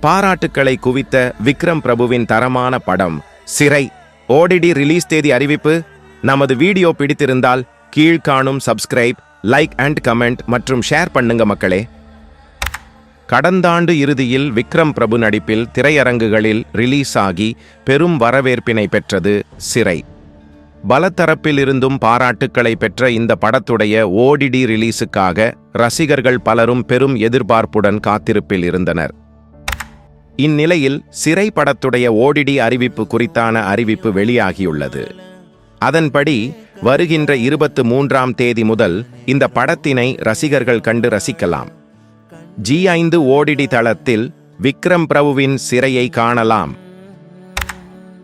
பாராட்டுக்களை குவித்த விக்ரம் பிரபுவின் தரமான படம் சிறை ஓடிடி ரிலீஸ் தேதி அறிவிப்பு. நமது வீடியோ பிடித்திருந்தால் கீழ்காணும் சப்ஸ்கிரைப், லைக் அண்ட் கமெண்ட் மற்றும் ஷேர் பண்ணுங்க மக்களே. கடந்தாண்டு இறுதியில் விக்ரம் பிரபு நடிப்பில் திரையரங்குகளில் ரிலீஸ் ஆகி பெரும் வரவேற்பினை பெற்றது சிறை. பலதரப்பில் இருந்தும் பாராட்டுக்களை பெற்ற இந்த படத்துடைய ஓடிடி ரிலீஸுக்காக ரசிகர்கள் பலரும் பெரும் எதிர்பார்ப்புடன் காத்திருப்பில் இருந்தனர். இந்நிலையில் சிறை படத்துடைய ஓடிடி அறிவிப்பு குறித்தான அறிவிப்பு வெளியாகியுள்ளது. அதன்படி வருகின்ற 23ஆம் தேதி முதல் இந்த படத்தினை ரசிகர்கள் கண்டு ரசிக்கலாம். G5 ஓடிடி தளத்தில் விக்ரம் பிரபுவின் சிறையை காணலாம்.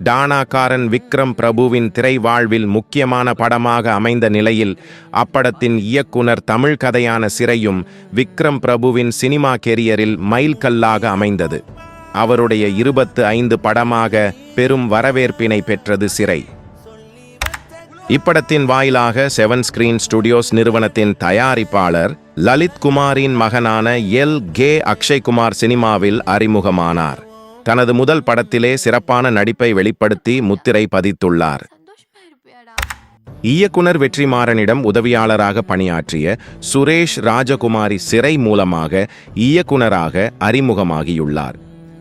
டானாக்காரன் விக்ரம் பிரபுவின் திரை வாழ்வில் முக்கியமான படமாக அமைந்த நிலையில் அப்படத்தின் இயக்குனர் தமிழ் கதையான சிறையும் விக்ரம் பிரபுவின் சினிமா கெரியரில் மைல்கல்லாக அமைந்தது. அவருடைய 25 படமாக பெரும் வரவேற்பினை பெற்றது சிறை. இப்படத்தின் வாயிலாக 7 ஸ்கிரீன் ஸ்டுடியோஸ் நிறுவனத்தின் தயாரிப்பாளர் லலித் குமாரின் மகனான கே அக்ஷய்குமார் சினிமாவில் அறிமுகமானார். தனது முதல் படத்திலே சிறப்பான நடிப்பை வெளிப்படுத்தி முத்திரை பதித்துள்ளார். இயக்குனர் வெற்றிமாறனிடம் உதவியாளராக பணியாற்றிய சுரேஷ் ராஜகுமாரி சிறை மூலமாக இயக்குனராக அறிமுகமாகியுள்ளார்.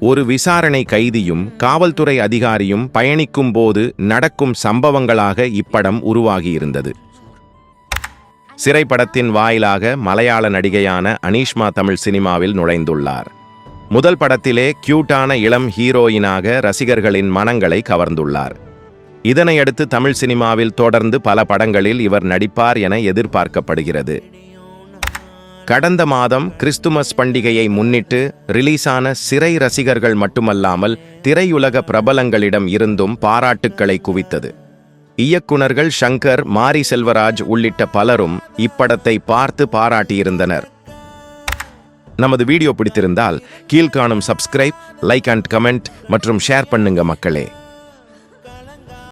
ஒரு விசாரணை கைதியும் காவல்துறை அதிகாரியும் பயணிக்கும் போது நடக்கும் சம்பவங்களாக இப்படம் உருவாகியிருந்தது. சிறைப்படத்தின் வாயிலாக மலையாள நடிகையான அனீஷ்மா தமிழ் சினிமாவில் நுழைந்துள்ளார். முதல் படத்திலே கியூட்டான இளம் ஹீரோயினாக ரசிகர்களின் மனங்களை கவர்ந்துள்ளார். இதனையடுத்து தமிழ் சினிமாவில் தொடர்ந்து பல படங்களில் இவர் நடிப்பார் என எதிர்பார்க்கப்படுகிறது. கடந்த மாதம் கிறிஸ்துமஸ் பண்டிகையை முன்னிட்டு ரிலீஸான சிறை ரசிகர்கள் மட்டுமல்லாமல் திரையுலக பிரபலங்களிடம் இருந்தும் பாராட்டுக்களை குவித்தது. இயக்குனர்கள் ஷங்கர், மாரி செல்வராஜ் உள்ளிட்ட பலரும் இப்படத்தை பார்த்து பாராட்டியிருந்தனர். நமது வீடியோ பிடித்திருந்தால் கீழ்காணும் சப்ஸ்கிரைப், லைக் அண்ட் கமெண்ட் மற்றும் ஷேர் பண்ணுங்க மக்களே.